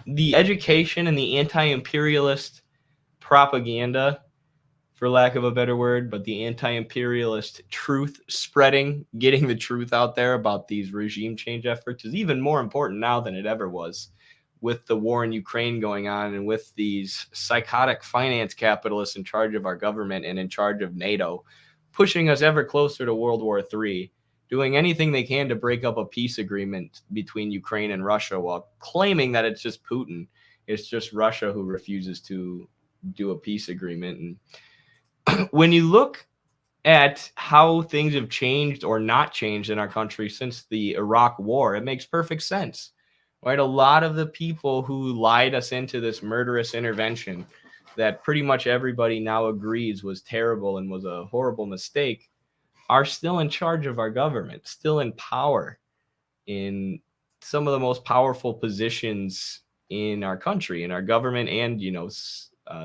the education and the anti-imperialist propaganda, for lack of a better word, but the anti-imperialist truth spreading, getting the truth out there about these regime change efforts is even more important now than it ever was, with the war in Ukraine going on and with these psychotic finance capitalists in charge of our government and in charge of NATO, pushing us ever closer to World War III, doing anything they can to break up a peace agreement between Ukraine and Russia while claiming that it's just Putin. It's just Russia who refuses to do a peace agreement. And when you look at how things have changed or not changed in our country since the Iraq War, it makes perfect sense, right? A lot of the people who lied us into this murderous intervention that pretty much everybody now agrees was terrible and was a horrible mistake are still in charge of our government, still in power in some of the most powerful positions in our country, in our government, and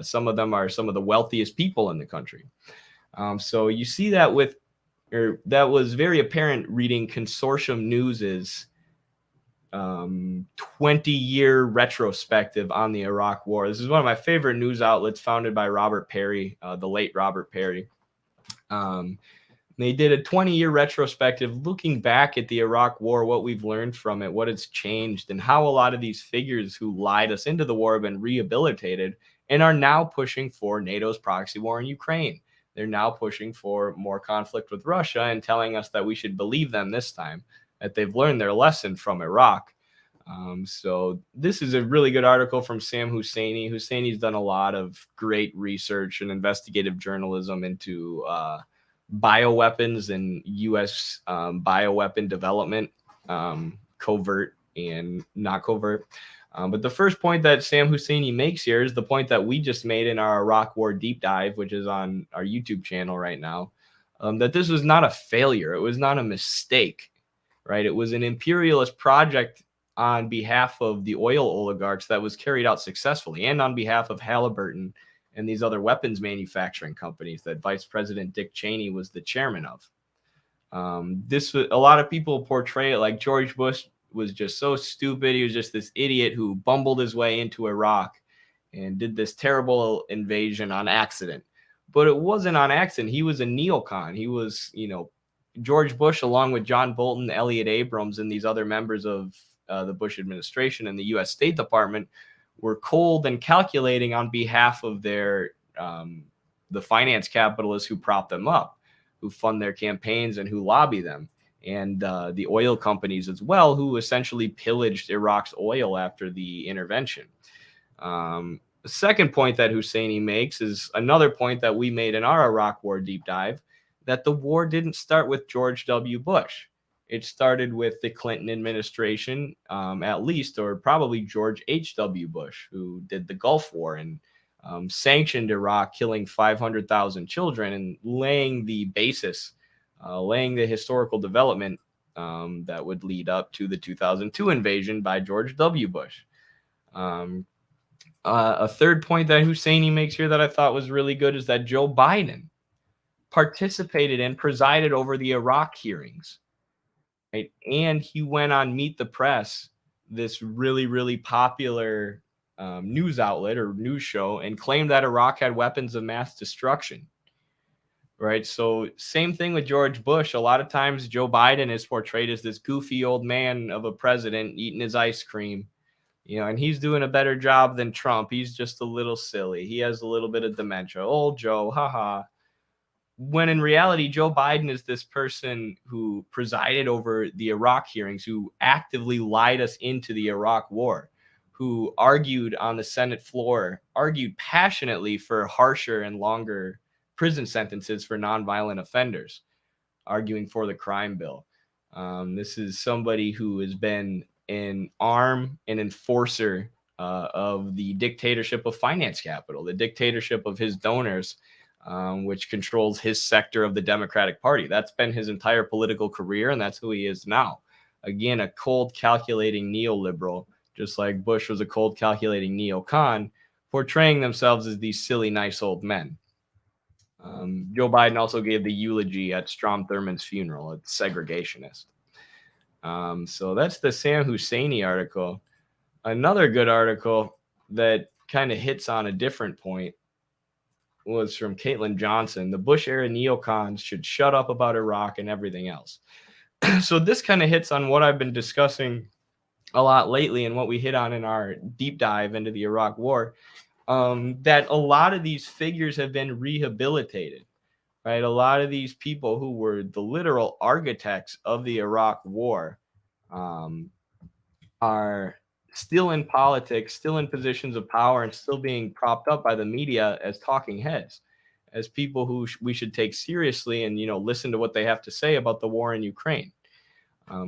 some of them are some of the wealthiest people in the country. So you see that that was very apparent reading Consortium News's 20-year retrospective on the Iraq War. This is one of my favorite news outlets, founded by Robert Perry, the late Robert Perry. They did a 20-year retrospective looking back at the Iraq War, what we've learned from it, what has changed, and how a lot of these figures who lied us into the war have been rehabilitated and are now pushing for NATO's proxy war in Ukraine. They're now pushing for more conflict with Russia and telling us that we should believe them this time, that they've learned their lesson from Iraq. So this is a really good article from Sam Husseini. Husseini's done a lot of great research and investigative journalism into bioweapons and U.S. Bioweapon development, covert and not covert. But the first point that Sam Husseini makes here is the point that we just made in our Iraq War deep dive, which is on our YouTube channel right now, that this was not a failure. It was not a mistake, right? It was an imperialist project on behalf of the oil oligarchs that was carried out successfully, and on behalf of Halliburton and these other weapons manufacturing companies that Vice President Dick Cheney was the chairman of. A lot of people portray it like George Bush was just so stupid. He was just this idiot who bumbled his way into Iraq and did this terrible invasion on accident. But it wasn't on accident. He was a neocon. He was, George Bush, along with John Bolton, Elliot Abrams, and these other members of the Bush administration and the U.S. State Department, were cold and calculating on behalf of the finance capitalists who prop them up, who fund their campaigns and who lobby them, and the oil companies as well, who essentially pillaged Iraq's oil after the intervention. The second point that Husseini makes is another point that we made in our Iraq War deep dive, that the war didn't start with George W. Bush. It started with the Clinton administration, at least, or probably George H.W. Bush, who did the Gulf War and sanctioned Iraq, killing 500,000 children and laying the basis, laying the historical development that would lead up to the 2002 invasion by George W. Bush. A third point that Husseini makes here that I thought was really good is that Joe Biden participated and presided over the Iraq hearings. Right? And he went on Meet the Press, this really, really popular news outlet or news show, and claimed that Iraq had weapons of mass destruction. Right? So same thing with George Bush. A lot of times Joe Biden is portrayed as this goofy old man of a president eating his ice cream, and he's doing a better job than Trump. He's just a little silly. He has a little bit of dementia. Old Joe, haha. When in reality, Joe Biden is this person who presided over the Iraq hearings, who actively lied us into the Iraq war, who argued on the Senate floor, argued passionately for harsher and longer prison sentences for nonviolent offenders, arguing for the crime bill. This is somebody who has been an arm and enforcer of the dictatorship of finance capital, the dictatorship of his donors, which controls his sector of the Democratic Party. That's been his entire political career, and that's who he is now. Again, a cold, calculating neoliberal, just like Bush was a cold, calculating neocon, portraying themselves as these silly, nice old men. Joe Biden also gave the eulogy at Strom Thurmond's funeral, a segregationist. So that's the Sam Husseini article. Another good article that kind of hits on a different point was from Caitlin Johnson. The Bush era neocons should shut up about Iraq and everything else. So this kind of hits on what I've been discussing a lot lately and what we hit on in our deep dive into the Iraq war, that a lot of these figures have been rehabilitated, right? A lot of these people who were the literal architects of the Iraq war um, are still in politics, still in positions of power, and still being propped up by the media as talking heads, as people who we should take seriously and, listen to what they have to say about the war in Ukraine.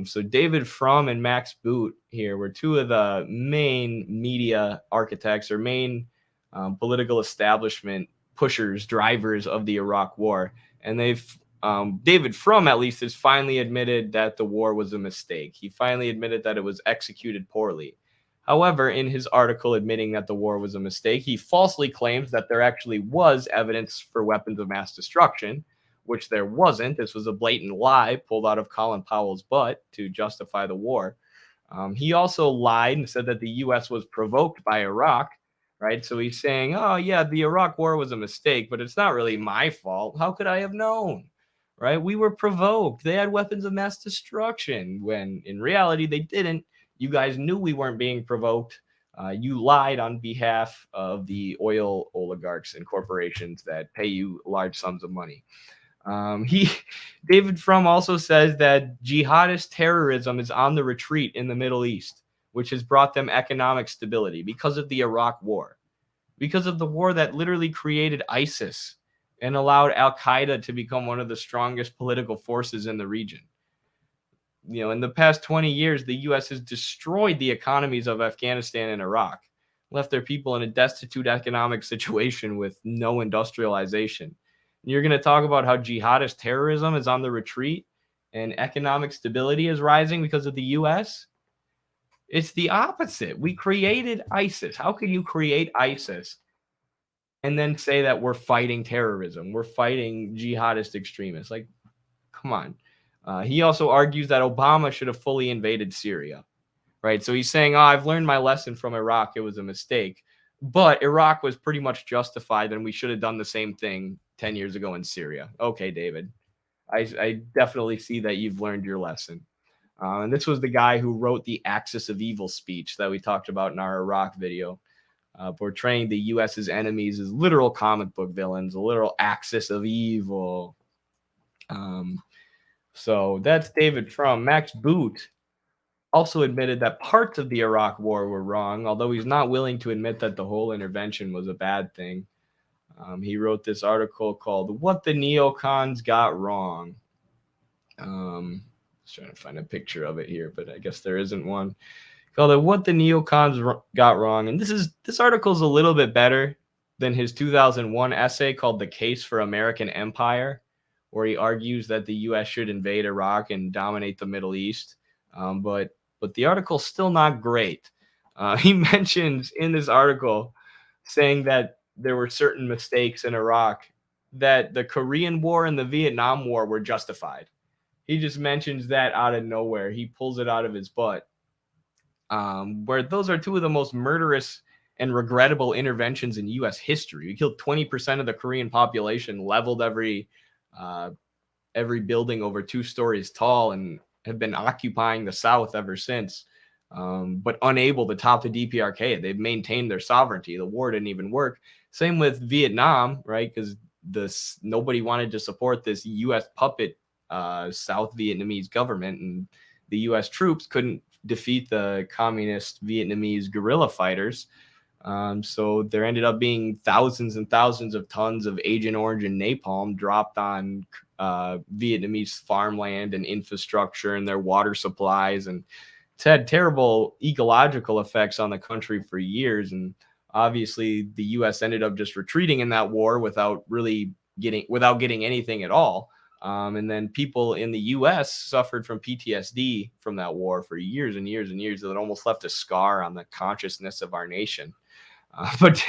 So David Frum and Max Boot here were two of the main media architects or main political establishment pushers, drivers of the Iraq war. And David Frum, at least, has finally admitted that the war was a mistake. He finally admitted that it was executed poorly. However, in his article admitting that the war was a mistake, he falsely claims that there actually was evidence for weapons of mass destruction, which there wasn't. This was a blatant lie pulled out of Colin Powell's butt to justify the war. He also lied and said that the U.S. was provoked by Iraq, right? So he's saying, oh, yeah, the Iraq war was a mistake, but it's not really my fault. How could I have known, right? We were provoked. They had weapons of mass destruction, when in reality they didn't. You guys knew we weren't being provoked. You lied on behalf of the oil oligarchs and corporations that pay you large sums of money. David Frum also says that jihadist terrorism is on the retreat in the Middle East, which has brought them economic stability because of the Iraq war, because of the war that literally created ISIS and allowed Al Qaeda to become one of the strongest political forces in the region. In the past 20 years, the U.S. has destroyed the economies of Afghanistan and Iraq, left their people in a destitute economic situation with no industrialization. You're going to talk about how jihadist terrorism is on the retreat and economic stability is rising because of the U.S.? It's the opposite. We created ISIS. How can you create ISIS and then say that we're fighting terrorism? We're fighting jihadist extremists. Like, come on. He also argues that Obama should have fully invaded Syria, right? So he's saying, I've learned my lesson from Iraq. It was a mistake. But Iraq was pretty much justified, and we should have done the same thing 10 years ago in Syria. Okay, David, I definitely see that you've learned your lesson. And this was the guy who wrote the Axis of Evil speech that we talked about in our Iraq video, portraying the U.S.'s enemies as literal comic book villains, a literal axis of evil. So that's David Frum. Max Boot also admitted that parts of the Iraq war were wrong, although he's not willing to admit that the whole intervention was a bad thing. He wrote this article called "What the Neocons Got Wrong." I was trying to find a picture of it here, but I guess there isn't one. Called it "What the Neocons Got Wrong," and this article is a little bit better than his 2001 essay called "The Case for American Empire," where he argues that the U.S. should invade Iraq and dominate the Middle East. But the article's still not great. He mentions in this article saying that there were certain mistakes in Iraq, that the Korean War and the Vietnam War were justified. He just mentions that out of nowhere. He pulls it out of his butt. Where those are two of the most murderous and regrettable interventions in U.S. history. We killed 20% of the Korean population, leveled every building over 2 stories tall, and have been occupying the South ever since, but unable to top the DPRK. They've maintained their sovereignty. The war didn't even work. Same with Vietnam, right? Because nobody wanted to support this U.S. puppet South Vietnamese government, and the U.S. troops couldn't defeat the communist Vietnamese guerrilla fighters. So there ended up being thousands and thousands of tons of Agent Orange and napalm dropped on Vietnamese farmland and infrastructure and their water supplies, and it's had terrible ecological effects on the country for years. And obviously the U.S. ended up just retreating in that war without getting anything at all. And then people in the U.S. suffered from PTSD from that war for years and years and years, that almost left a scar on the consciousness of our nation. But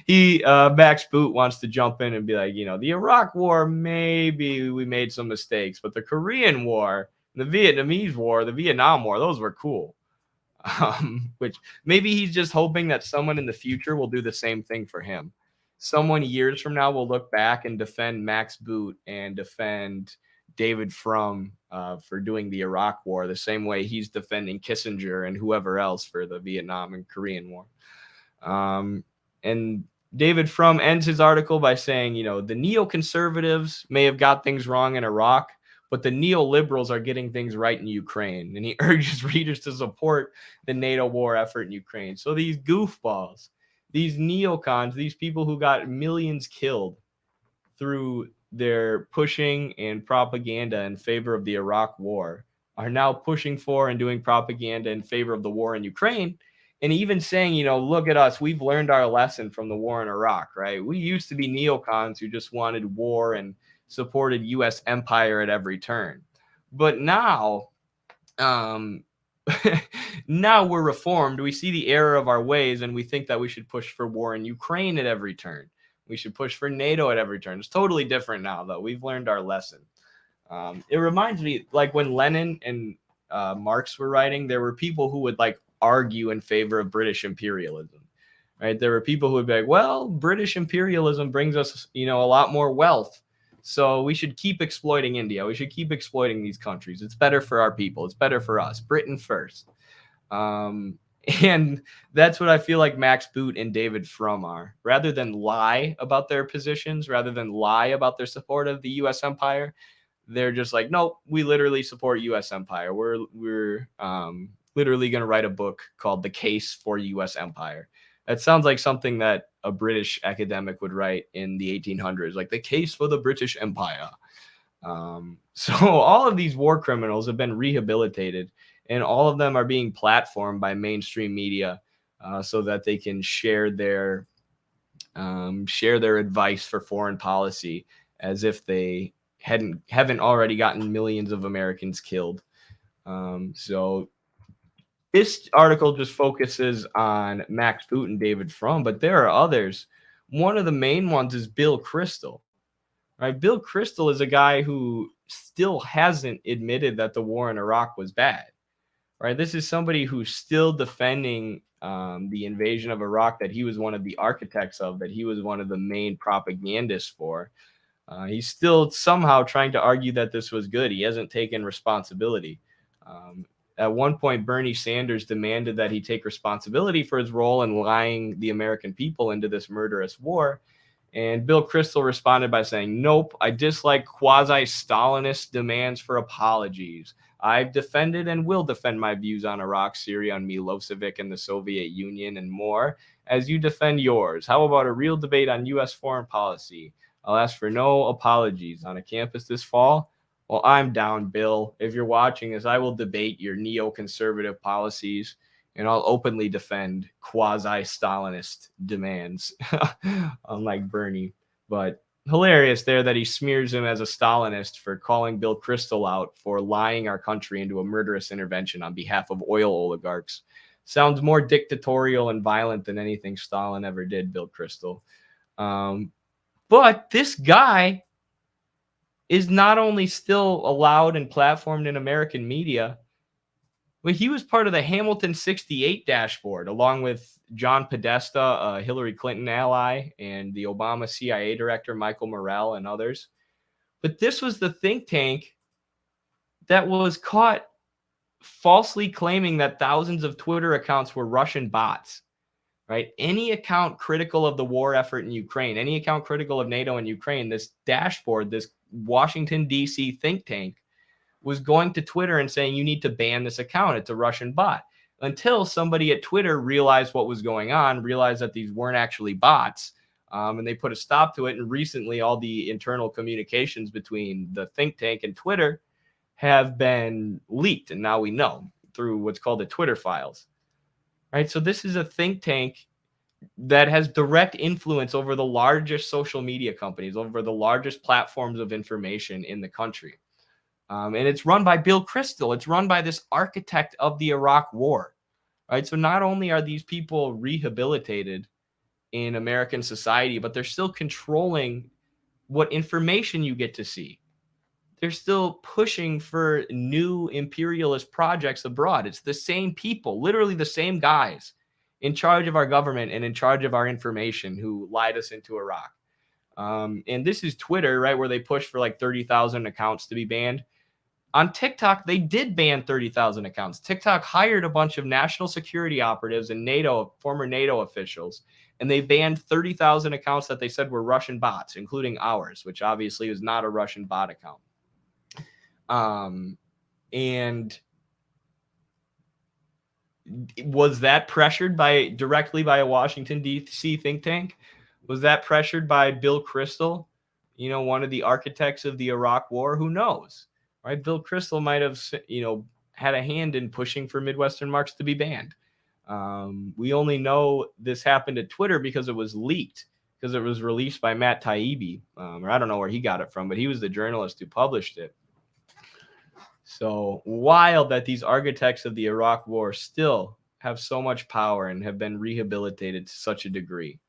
Max Boot wants to jump in and be like, the Iraq war, maybe we made some mistakes, but the Korean War, the Vietnamese War, the Vietnam War, those were cool. which maybe he's just hoping that someone in the future will do the same thing for him. Someone years from now will look back and defend Max Boot and defend David Frum for doing the Iraq War the same way he's defending Kissinger and whoever else for the Vietnam and Korean War. And David Frum ends his article by saying, the neoconservatives may have got things wrong in Iraq, but the neoliberals are getting things right in Ukraine. And he urges readers to support the NATO war effort in Ukraine. So these goofballs, these neocons, these people who got millions killed through their pushing and propaganda in favor of the Iraq war are now pushing for and doing propaganda in favor of the war in Ukraine. And even saying, look at us, we've learned our lesson from the war in Iraq, right? We used to be neocons who just wanted war and supported U.S. empire at every turn. But now, now we're reformed. We see the error of our ways, and we think that we should push for war in Ukraine at every turn. We should push for NATO at every turn. It's totally different now, though. We've learned our lesson. It reminds me, like when Lenin and Marx were writing, there were people who would argue in favor of British imperialism, right? There were people who would be like, well, British imperialism brings us, a lot more wealth. So we should keep exploiting India. We should keep exploiting these countries. It's better for our people. It's better for us. Britain first. And that's what I feel like Max Boot and David Frum are. Rather than lie about their positions, rather than lie about their support of the U.S. empire, they're just like, nope, we literally support U.S. empire. We're literally going to write a book called The Case for U.S. Empire. That sounds like something that a British academic would write in the 1800s, like The Case for the British Empire. So all of these war criminals have been rehabilitated, and all of them are being platformed by mainstream media so that they can share their advice for foreign policy as if they haven't already gotten millions of Americans killed. So this article just focuses on Max Boot and David Frum, but there are others. One of the main ones is Bill Kristol. Right? Bill Kristol is a guy who still hasn't admitted that the war in Iraq was bad. Right? This is somebody who's still defending the invasion of Iraq that he was one of the architects of, that he was one of the main propagandists for. He's still somehow trying to argue that this was good. He hasn't taken responsibility. At one point, Bernie Sanders demanded that he take responsibility for his role in lying the American people into this murderous war. And Bill Kristol responded by saying, nope, I dislike quasi-Stalinist demands for apologies. I've defended and will defend my views on Iraq, Syria, and Milosevic and the Soviet Union and more as you defend yours. How about a real debate on U.S. foreign policy? I'll ask for no apologies on a campus this fall. Well, I'm down, Bill. If you're watching this, I will debate your neoconservative policies, and I'll openly defend quasi-Stalinist demands, unlike Bernie. But hilarious there that he smears him as a Stalinist for calling Bill Kristol out for lying our country into a murderous intervention on behalf of oil oligarchs. Sounds more dictatorial and violent than anything Stalin ever did, Bill Kristol. But this guy is not only still allowed and platformed in American media, but he was part of the Hamilton 68 dashboard, along with John Podesta, a Hillary Clinton ally, and the Obama CIA director, Michael Morrell, and others. But this was the think tank that was caught falsely claiming that thousands of Twitter accounts were Russian bots. Right? Any account critical of the war effort in Ukraine, any account critical of NATO in Ukraine, this dashboard, this Washington, D.C. think tank was going to Twitter and saying, you need to ban this account. It's a Russian bot. Until somebody at Twitter realized what was going on, realized that these weren't actually bots, and they put a stop to it. And recently, all the internal communications between the think tank and Twitter have been leaked. And now we know through what's called the Twitter files. Right? So this is a think tank that has direct influence over the largest social media companies, over the largest platforms of information in the country. And it's run by Bill Kristol. It's run by this architect of the Iraq war. Right? So not only are these people rehabilitated in American society, but they're still controlling what information you get to see. they're still pushing for new imperialist projects abroad. It's the same people, literally the same guys in charge of our government and in charge of our information who lied us into Iraq. And this is Twitter, right, where they push for like 30,000 accounts to be banned. On TikTok, they did ban 30,000 accounts. TikTok hired a bunch of national security operatives and former NATO officials, and they banned 30,000 accounts that they said were Russian bots, including ours, which obviously is not a Russian bot account. And was that pressured directly by a Washington, D.C. think tank? Was that pressured by Bill Kristol, one of the architects of the Iraq War? Who knows? Right? Bill Kristol might have, had a hand in pushing for Midwestern Marx to be banned. We only know this happened at Twitter because it was leaked, because it was released by Matt Taibbi, or I don't know where he got it from, but he was the journalist who published it. So wild that these architects of the Iraq War still have so much power and have been rehabilitated to such a degree.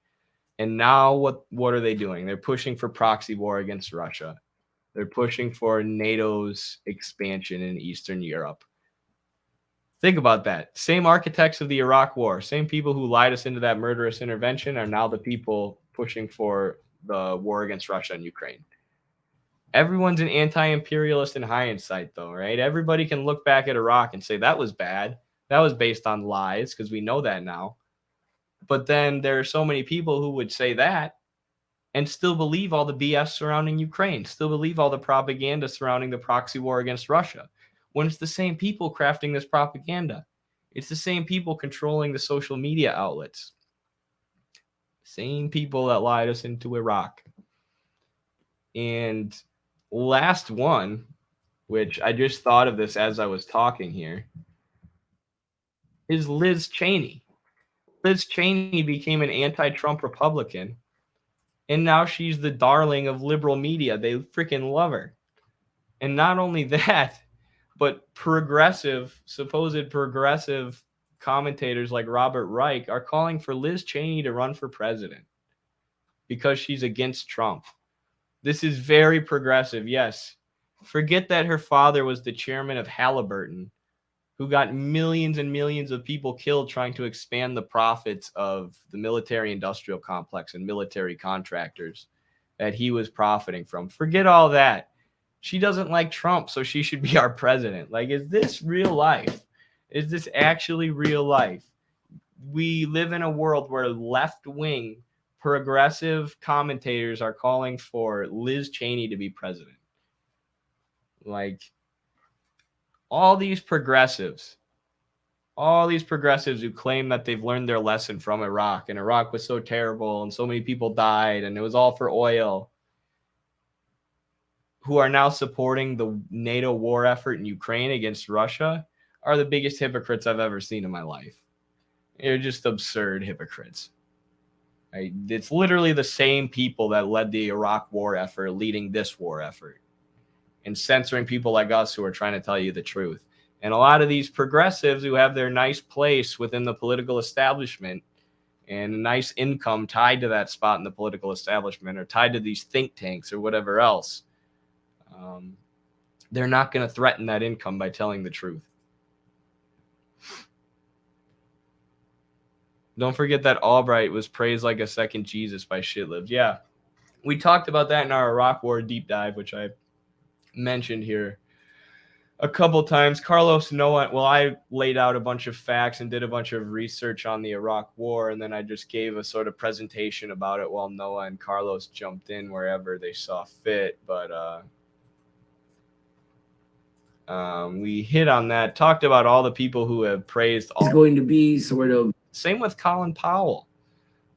And now what are they doing? They're pushing for proxy war against Russia. They're pushing for NATO's expansion in Eastern Europe. Think about that. Same architects of the Iraq War, same people who lied us into that murderous intervention are now the people pushing for the war against Russia and Ukraine. Everyone's an anti-imperialist in hindsight, though, right? Everybody can look back at Iraq and say that was bad. That was based on lies, because we know that now. But then there are so many people who would say that and still believe all the BS surrounding Ukraine, still believe all the propaganda surrounding the proxy war against Russia, when it's the same people crafting this propaganda. It's the same people controlling the social media outlets. Same people that lied us into Iraq. And last one, which I just thought of this as I was talking here, is Liz Cheney. Liz Cheney became an anti-Trump Republican, and now she's the darling of liberal media. They freaking love her. And not only that, but supposed progressive commentators like Robert Reich are calling for Liz Cheney to run for president because she's against Trump. This is very progressive, yes. Forget that her father was the chairman of Halliburton, who got millions and millions of people killed trying to expand the profits of the military-industrial complex and military contractors that he was profiting from. Forget all that. She doesn't like Trump, so she should be our president. Like, is this real life? Is this actually real life? We live in a world where left-wing progressive commentators are calling for Liz Cheney to be president. Like, all these progressives who claim that they've learned their lesson from Iraq, and Iraq was so terrible and so many people died and it was all for oil, who are now supporting the NATO war effort in Ukraine against Russia, are the biggest hypocrites I've ever seen in my life. They're just absurd hypocrites. Right? It's literally the same people that led the Iraq war effort leading this war effort and censoring people like us who are trying to tell you the truth. And a lot of these progressives who have their nice place within the political establishment and a nice income tied to that spot in the political establishment or tied to these think tanks or whatever else, they're not going to threaten that income by telling the truth. Don't forget that Albright was praised like a second Jesus by shit-libs. Yeah, we talked about that in our Iraq War deep dive, which I mentioned here a couple times. Carlos Noah, well, I laid out a bunch of facts and did a bunch of research on the Iraq War, and then I just gave a sort of presentation about it while Noah and Carlos jumped in wherever they saw fit. But we hit on that, talked about all the people who have praised. It's going to be sort of... Same with Colin Powell,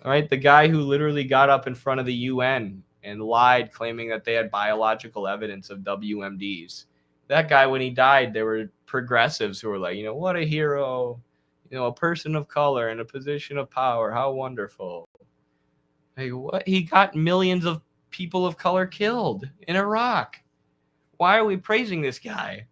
all right? The guy who literally got up in front of the UN and lied, claiming that they had biological evidence of WMDs. That guy, when he died, there were progressives who were like, what a hero, a person of color in a position of power. How wonderful. Like, what? He got millions of people of color killed in Iraq. Why are we praising this guy?